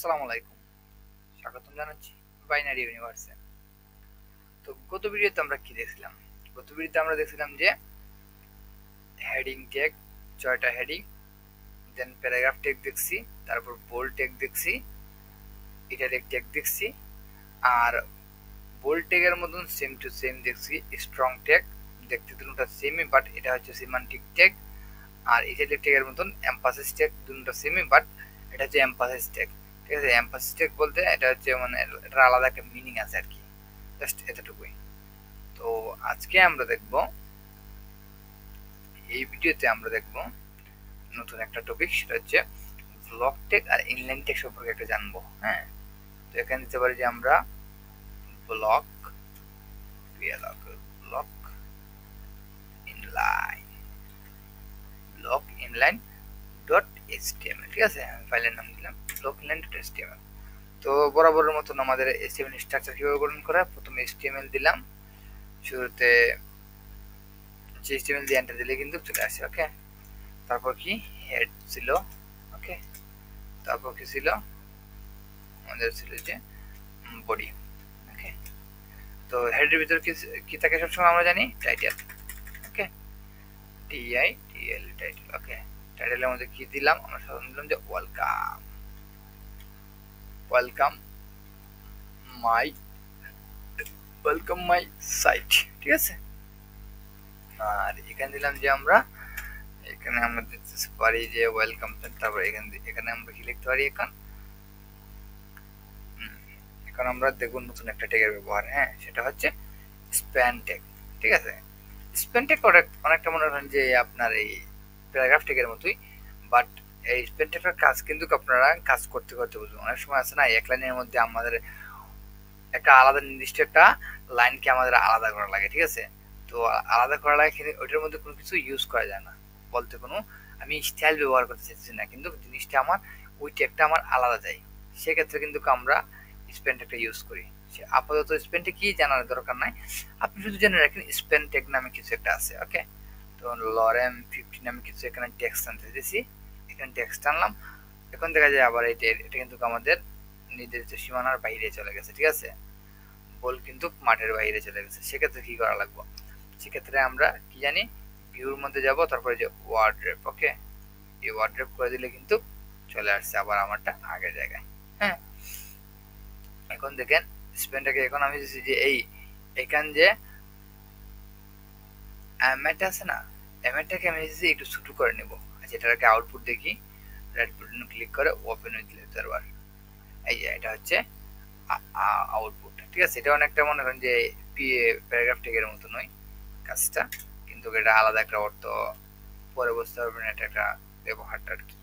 আসসালামু আলাইকুম। স্বাগতম জানাচ্ছি বাইনারি ইউনিভার্সে। তো গত ভিডিওতে আমরা কি দেখছিলাম? গত ভিডিওতে আমরা দেখছিলাম যে হেডিং ট্যাগ, ৬টা হেডিং, দেন প্যারাগ্রাফ ট্যাগ দেখছি, তারপর বোল্ড ট্যাগ দেখছি, ইটালিক ট্যাগ দেখছি, আর বোল্ড ট্যাগের মতন সেম টু সেম দেখছি স্ট্রং ট্যাগ। দেখতে দুটোটা সেমই, বাট এটা হচ্ছে সিমান্টিক ট্যাগ। আর ইটালিক ট্যাগের মতন এমফাসিস ট্যাগ, দুটোটা সেমই, বাট এটা হচ্ছে এমফাসিস ট্যাগ। ঠিক আছে, এমফাসিস ট্যাগ বলতে এটা হচ্ছে মানে এটা আলাদা একটা মিনিং আছে আর কি, জাস্ট এতটুকুই। তো আজকে আমরা দেখব, এই ভিডিওতে আমরা দেখব নতুন একটা টপিক, সেটা হচ্ছে ব্লক টেক আর ইনলাইন টেক সম্পর্কে একটা জানবো। হ্যাঁ, তো এখানে দিতে পারি যে আমরা block block inline block inline dot HTML. ঠিক আছে, আমি ফাইলের নাম দিলাম ব্লক ইনলাইন ডট এইচটিএমএল। তো বরাবরের মতন আমাদের এইচটিএমএল স্ট্রাকচার কিভাবে গঠন করা, প্রথমে এইচটিএমএল দিলাম, শুরুতে এইচটিএমএল দিয়ে এন্টার দিলে কিন্তু চলে আসে। ওকে, তারপর কি হেড ছিল, ওকে, তারপর কি ছিল আমাদের ছিল যে বডি। ওকে, তো হেডের ভিতর কি কি থাকে সবসময় আমরা জানি টাইটেল। ওকে, টিআইটিএল টাইটেল। ওকে, টাইটেলের মধ্যে কি দিলাম আমরা, সাধারণত দিলাম যে welcome, welcome my, welcome my site. ঠিক আছে, আর এখানে দিলাম যে আমরা, এখানে আমরা দিতে পারি যে ওয়েলকাম, তারপর এখানে আমরা কি লিখতে পারি, এখন আমরা দেখুন নতুন একটা ট্যাগের ব্যবহার। হ্যাঁ, সেটা হচ্ছে স্প্যান ট্যাগ। ঠিক আছে, স্প্যান ট্যাগ অনেকটা মনে করেন যে আপনার এই প্যারাগ্রাফ ট্যাগের মতোই, বাট এই স্প্যান ট্যাগের কাজ কিন্তু আপনারা কাজ করতে করতে বুঝবেন। অনেক সময় আছে না, এক লাইনের মধ্যে আমাদের একটা আলাদা নির্দিষ্ট একটা লাইনকে আমাদের আলাদা করা লাগে। ঠিক আছে, তো আলাদা করা লাগে কিন্তু ওইটার মধ্যে কোনো কিছু ইউজ করা যায় না, বলতে কোনো আমি স্টাইল ব্যবহার করতে চাইছি না, কিন্তু জিনিসটা আমার ওই ট্যাগটা আমার আলাদা চাই, সেক্ষেত্রে কিন্তু আমরা স্পেন ট্যাগটা ইউজ করি। আপাতত স্পেন ট্যাগ কি জানার দরকার নাই, আপনি শুধু জেনে রাখেন স্পেন ট্যাগ নামে কিছু একটা আছে। ওকে, তো লরেম 50 নামে কিছু এখানে টেক্সট আনতে দিয়েছি, এখানে টেক্সট আনলাম। এখন দেখা যায় আবার এটা কিন্তু আমাদের নির্ধারিত সীমানার বাইরে চলে গেছে। ঠিক আছে, বল কিন্তু মাঠের বাইরে চলে গেছে, সেক্ষেত্রে কি করা লাগবে, সেক্ষেত্রে আমরা কি জানি ভিউর মধ্যে যাব, তারপরে যে ওয়ার্ড্রেপ। ওকে, এই ওয়ার্ড্রেপ করে দিলে কিন্তু চলে আসছে আবার আমারটা আগের জায়গায়। হ্যাঁ, এখন দেখেন স্পেনটাকে এখন আমি দিচ্ছি যে এই এখান যে অ্যামেট আছে না, অ্যামেটটাকে আমি দিচ্ছি একটু ছোট করে নেব। আচ্ছা, এটাকে আউটপুট দেখি, রাইট বাটন ক্লিক করে ওপেন উইথ লেজার। এই যে এটা হচ্ছে আউটপুট। ঠিক আছে, এটা অনেকটা মনে করেন যে প্যারাগ্রাফ ট্যাগের মতো নয় কাজটা, কিন্তু এটা আলাদা একটা অর্থ পরে বুঝতে পারবেন, এটা একটা ব্যবহারটা আর কি।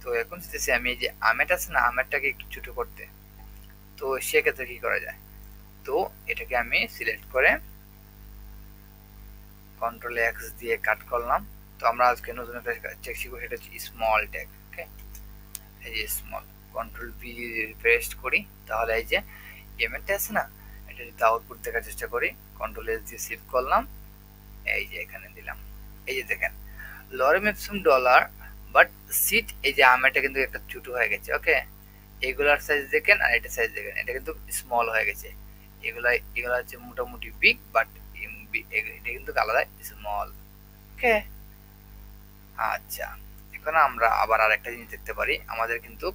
তো এখন চাইতেছি আমি এই যে আমেট আছে না, আমেটটাকে একটু ছোট করতে, তো সেক্ষেত্রে কি করা যায়, তো এটাকে আমি সিলেক্ট করে কন্ট্রোল এক্স দিয়ে কাট করলাম। তো আমরা আজকে নতুন একটা ট্যাগ শিখবো, সেটা হচ্ছে স্মল ট্যাগ। ওকে, এই যে স্মল, কন্ট্রোল ভি দিয়ে রিফ্রেশ করি, তাহলে এই যে এমএনটা আছে না, এটা যদি আউটপুট দেখার চেষ্টা করি, কন্ট্রোল এস দিয়ে সেভ করলাম, এই যে এখানে দিলাম। এই যে দেখেন লরেম এপসম ডলার বাট সিট, এই যে আমেটা কিন্তু একটা ছোট হয়ে গেছে। ওকে, এগুলার সাইজ দেখেন আর এটা সাইজ দেখেন, এটা কিন্তু স্মল হয়ে গেছে। এগুলা হচ্ছে মোটামুটি বিগ, বাট এটা কিন্তু আলাদা স্মল। ওকে, আচ্ছা, এখন আমরা আবার আরেকটা জিনিস দেখতে পারি, আমাদের কিন্তু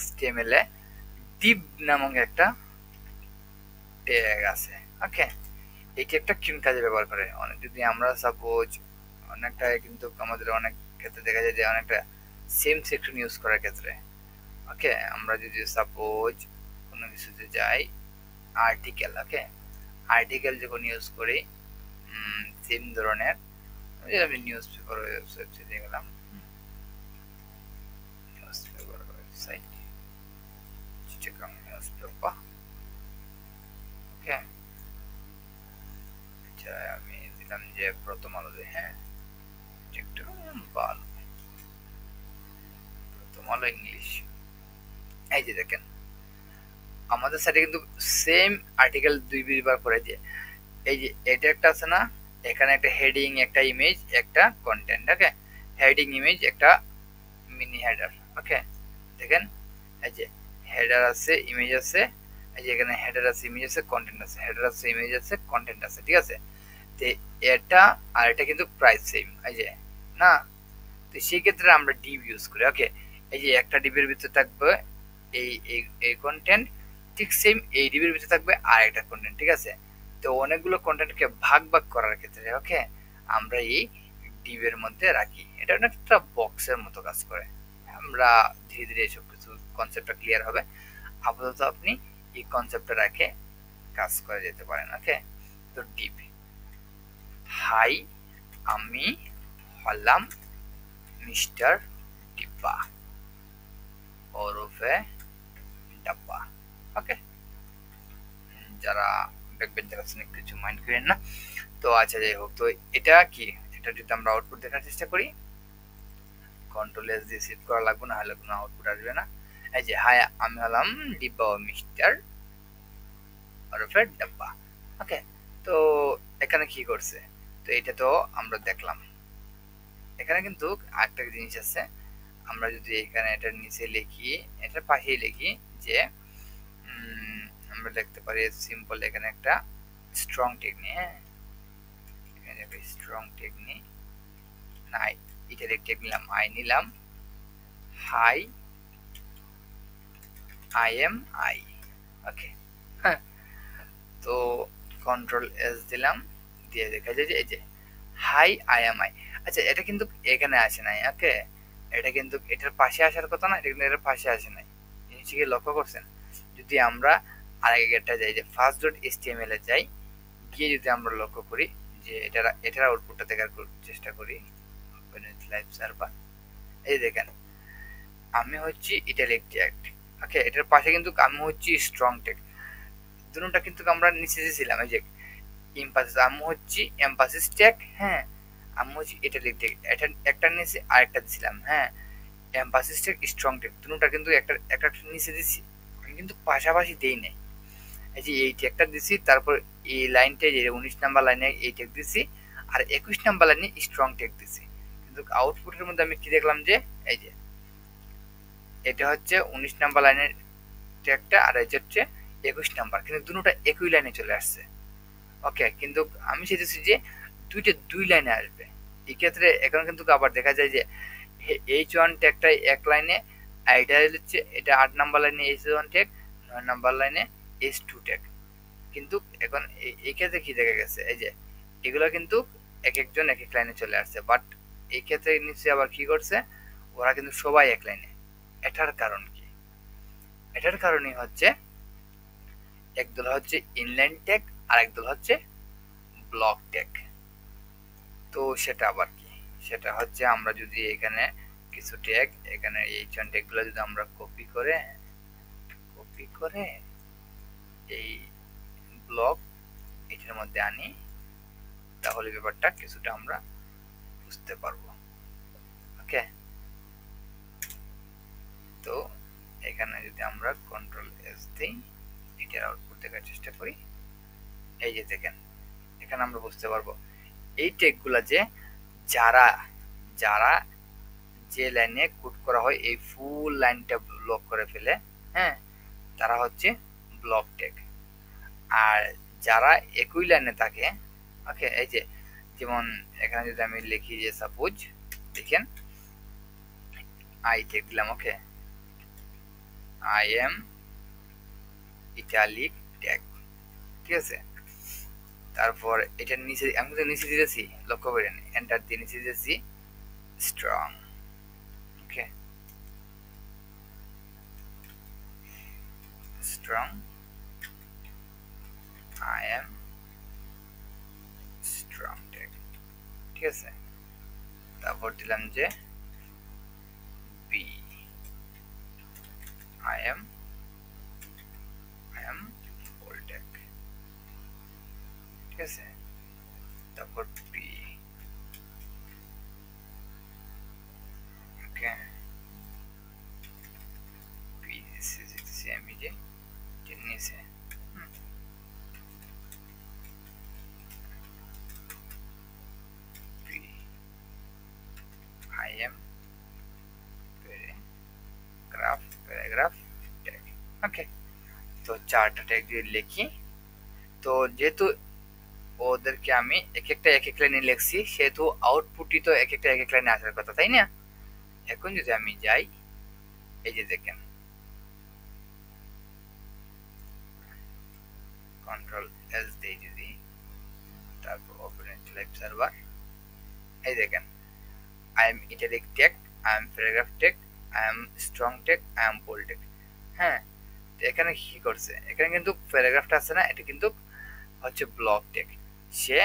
HTML এ div নামক একটা ট্যাগ আছে। ওকে, এই ট্যাগটা কোন কাজে ব্যবহার করে, অনেক যদি আমরা সাপোজ অনেকটা কিন্তু আমাদের অনেক ক্ষেত্রে দেখা যায় যে অনেকটা সেম সেকশন ইউজ করার ক্ষেত্রে। ওকে, আমরা যদি সাপোজ কোনো কিছুতে যাই আর্টিকেল। ওকে, আর্টিকেল যখন ইউজ করি সেম ধরনের, আমি নিউজ পেপার ওয়েবসাইটে গেলাম, newspaper website, Chittagong newspaper. Okay, আচ্ছা আমি দিলাম যে প্রথম আলোতে। হ্যাঁ, একটু ভালো, প্রথম আলো ইংলিশ। এই যে দেখেন আমাদের সাইটে কিন্তু সেম আর্টিকেল দুইবার করে যে এই যে এটা একটা আছে না, এখানে একটা হেডিং, একটা ইমেজ, একটা কন্টেন্ট। ওকে, হেডিং, ইমেজ, একটা মিনি হেডার। ওকে, দেখেন এই যে হেডার আছে, ইমেজ আছে, এই যে এখানে হেডার আছে, ইমেজ আছে, কন্টেন্ট আছে, হেডার আছে, ইমেজ আছে, কন্টেন্ট আছে, ঠিক আছে। তো এটা আর এটা কিন্তু প্রাইস সেম, এই যে না। তো সেই ক্ষেত্রে আমরা ডিভ ইউজ করি। ওকে, এই যে একটা ডিবের ভিতরে থাকবে এই এই কন্টেন্ট, ঠিক সেম এই ডিবের ভিতরে থাকবে আর একটা কন্টেন্ট, ঠিক আছে। তো অনেকগুলো কন্টেন্টকে ভাগ ভাগ করার ক্ষেত্রে ওকে আমরা এই ডিবের মধ্যে রাখি। এটা একটা বক্সের মতো কাজ করে। আমরা ধীরে ধীরে এসব কিছু কনসেপ্টটা ক্লিয়ার হবে। আপাতত আপনি এই কনসেপ্টটা রাখে কাজ করে যেতে পারেন। ওকে, তো ডিপ, হাই আমি হলাম মিস্টার ডিব্বা ওরফে ডাব্বা। ওকে, যারা ব্যাকবেঞ্চার আছেন কিছু মাইন্ড করেন না। তো আচ্ছা, যাই হোক, তো এটা কি, এটা যদি আমরা আউটপুট দেখার চেষ্টা করি, কন্ট্রোল এস দিয়ে সেভ করা লাগবে, না হলে কোনো আউটপুট আসবে না। এই যে হাই আমি হলাম ডিব্বা ও মিস্টার ওরফে ডাব্বা। ওকে, তো এখানে কি করছে, তো এটা তো আমরা দেখলাম। এখানে কিন্তু আরেকটা জিনিস আছে, আমরা যদি এখানে এটার নিচে লিখি, এটার পাশেই লিখি যে আমরা দেখতে পারি সিম্পল এখানে একটা স্ট্রং টেকনিক, হ্যাঁ এখানে একটা স্ট্রং টেকনিক না, ইটালিক টেক নিলাম, আই নিলাম, হাই আই এম আই। ওকে, হ্যাঁ, তো কন্ট্রোল এস দিলাম, দিয়ে দেখা যায় যে এই যে হাই আই এম আই। আচ্ছা, এটা কিন্তু এখানে আসে নাই। ওকে, এটা কিন্তু এটার পাশে আসার কথা না, এটা কিন্তু এটার পাশে আসে নাই। জিনিসটিকে লক্ষ্য করছেন? যদি আমরা আরেকটা যাই, যে ফার্স্ট ডট এইচটিএমএল এ যাই, গিয়ে যদি আমরা লক্ষ্য করি যে এটার আউটপুটটা দেখার চেষ্টা করি, লাইভ সার্ভার, এই দেখেন আমি হচ্ছি ইটালিক টেক্সট। ওকে, এটার পাশে কিন্তু আমি হচ্ছি স্ট্রং টেক্সট। দুটোটা কিন্তু আমরা নিচে দিয়েছিলাম, এই যে এমফাসিস, আমি হচ্ছি এমফাসিস টেক, হ্যাঁ আমি হচ্ছি ইটালিক টেক, এটা একটা নিচে আরেকটা দিছিলাম, হ্যাঁ এমফাসিস টেক স্ট্রং টেক, দুটোটা কিন্তু একটা একটা নিচে দিছি, আমি কিন্তু পাশাপাশি দেই নাই। এই যে এই টেকটা দিছি, তারপর এই লাইনটা যে 19 নাম্বার লাইনে এই টেক দিছি, আর 21 নাম্বার লাইনে স্ট্রং টেক দিছি। কিন্তু আউটপুটের মধ্যে আমি কি দেখলাম যে এই যে এটা হচ্ছে 19 নাম্বার লাইনের ট্যাগটা, আর এই হচ্ছে 21 নাম্বার, কিন্তু দুটোটা একই লাইনে চলে আসছে। ওকে, কিন্তু আমি চাইতেছি যে দুইটা দুই লাইনে আসবে। এই ক্ষেত্রে এখন কিন্তু আবার দেখা যায় যে H1 ট্যাগটাই এক লাইনে, আর এটা হচ্ছে এটা 8 নাম্বার লাইনে H1 ট্যাগ, 9 নাম্বার লাইনে H2 ট্যাগ। কিন্তু এখন এই ক্ষেত্রে কি দেখা গেছে, এই যে এগুলো কিন্তু এক একজন এক এক লাইনে চলে আসছে, বাট এই ক্ষেত্রে নিশ্চয়ই আবার কি করছে, ওরা কিন্তু সবাই এক লাইনে। এটার কারণ কি? এটার কারণই হচ্ছে একদল হচ্ছে ইনলাইন ট্যাগ আর একদল হচ্ছে ব্লক ট্যাগ। তো সেটা আবার কি, সেটা হচ্ছে আমরা যদি এখানে কিছু ট্যাগ, এখানে এই ট্যাগগুলো যদি আমরা কপি করে এই ব্লক এটার মধ্যে আনি, তাহলে ব্যাপারটা কিছুটা আমরা বুঝতে পারবো। ওকে, তো এখানে যদি আমরা কন্ট্রোল এস দিই, এটার আউটপুট দেখার চেষ্টা করি, এই যে দেখেন এখানে আমরা বুঝতে পারবো এই ট্যাগগুলা যে যারা যারা যে লাইনে কোড করা হয় এই ফুল লাইনটা ব্লক করে ফেলে, হ্যাঁ তারা হচ্ছে ব্লক ট্যাগ। আর যারা একই লাইনে থাকে, ওকে এই যে যেমন এখানে যদি আমি লিখি যে সাপোজ দেখেন আই ট্যাগ দিলাম, okay I am italic tag, ঠিক আছে। তারপর এটার নিচে আমি তো নিচে দিয়েছি, লক্ষ্য করেন এন্টার দিয়ে নিচে দিয়েছি strong. Okay, strong I am strong tag, ঠিক আছে। তারপর দিলাম যে B I am bold tag, ঠিক আছে। তারপর B, ওকে B দিচ্ছি আমি যে নিচে, B I am paragraph ওকে, তো 4টা ট্যাগ যদি লিখি, তো যেহেতু ওদেরকে আমি এক এক লাইনে লিখছি, সেহেতু আউটপুটই তো এক এক লাইনে আসার কথা, তাই না? এখন যদি আমি যাই, এই যে দেখেন কন্ট্রোল এস দিই যদি, তারপর ওপেন লাইভ সার্ভার, এই দেখেন I am italic text, I am paragraph text, I am strong text, I am bold text. হ্যাঁ, তো এখানে কি করছে, এখানে কিন্তু প্যারাগ্রাফটা আছে না, এটা কিন্তু হচ্ছে ব্লক টেক। সে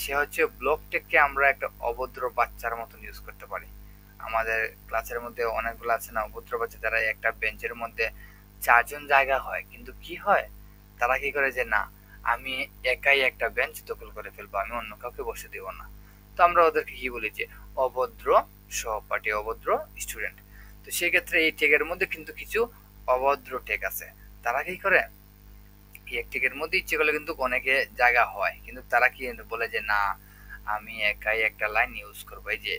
সে হচ্ছে ব্লক টেককে আমরা একটা অভদ্র বাচ্চার মতন ইউজ করতে পারি। আমাদের ক্লাসের মধ্যে অনেকগুলো আছে না অভদ্র বাচ্চা, যারা একটা বেঞ্চের মধ্যে 4জন জায়গা হয়, কিন্তু কি হয়, তারা কি করে যে না, আমি একাই একটা বেঞ্চ দখল করে ফেলবো, আমি অন্য কাউকে বসে দেব না। তো আমরা ওদেরকে কি বলি যে অভদ্র সহপাঠী, অভদ্র স্টুডেন্ট। তো সেক্ষেত্রে এই টেকের মধ্যে কিন্তু কিছু অভদ্র টেক আছে। তারা কি করে, একটিকের মধ্যে ইচ্ছে করলে কিন্তু অনেকে জায়গা হয়, কিন্তু তারা কি বলে যে না, আমি একাই একটা লাইন ইউজ করবো। এই যে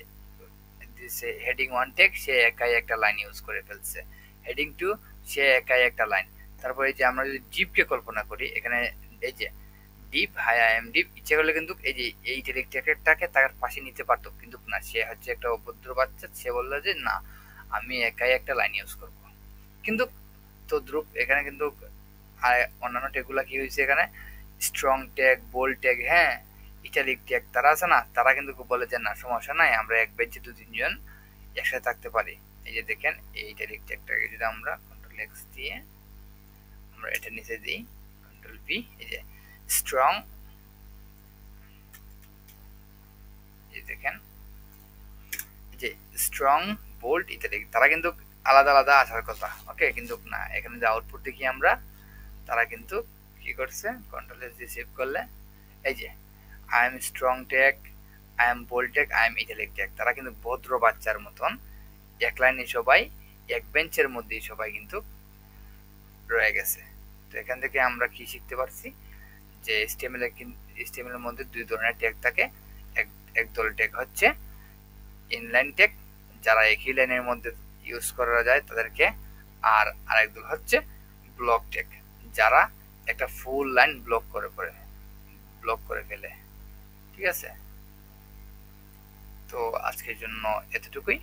হেডিং 1 টেক, সে একাই একটা লাইন ইউজ করে ফেলছে। হেডিং 2, সে একাই একটা লাইন। তারপরে এই যে আমরা যদি ডিপকে কল্পনা করি, এখানে এই যে deep, hi I am deep, ইচ্ছে করলে কিন্তু এই যে এই টেকটাকে তার পাশে নিতে পারতো, কিন্তু না, সে হচ্ছে একটা অভদ্র বাচ্চা, সে বললো যে না, আমি একাই একটা লাইন ইউজ করব। কিন্তু তো ধ্রুব এখানে কিন্তু আর অন্যান্য ট্যাগগুলা কি হয়েছে, এখানে স্ট্রং ট্যাগ, বোল্ড ট্যাগ, হ্যাঁ, ইটালিক ট্যাগ, তারা আছে না, তারা কিন্তু বলে যে না, সমস্যা নাই, আমরা এক বেঞ্চে 2-3 জন একসাথে থাকতে পারি। এই যে দেখেন এই ইটালিক ট্যাগটাকে যদি আমরা কন্ট্রোল এক্স দিয়ে আমরা এটা নিচে দিই, কন্ট্রোল পি, এই যে স্ট্রং, এই দেখেন এই যে স্ট্রং, বোল্ড, ইটালিক, তারা কিন্তু আলাদা আলাদা আসার কথা, ওকে, কিন্তু না, এখানে যে আউটপুট দেখি আমরা, তারা কিন্তু কি করছে, কন্ট্রোল এস দিয়ে সেভ করলে, এই যে I am strong text, I am bold text, I am italic text, তারা কিন্তু ভদ্র বাচ্চার মতন এক লাইনে সবাই, এক বেঞ্চের মধ্যেই সবাই কিন্তু রয়ে গেছে। তো এখান থেকে আমরা কি শিখতে পারছি, যে এইচটিএমএল এর মধ্যে 2 ধরনের ট্যাগ থাকে। এক এক দল ট্যাগ হচ্ছে ইনলাইন ট্যাগ, যারা একই লাইনের মধ্যে ইউজ করা যায় তাদেরকে, আর আরেক দল হচ্ছে ব্লক ট্যাগ, যারা একটা ফুল লাইন ব্লক করে ফেলে। ঠিক আছে, তো আজকের জন্য এতটুকুই,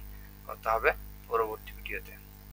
কথা হবে পরবর্তী ভিডিওতে।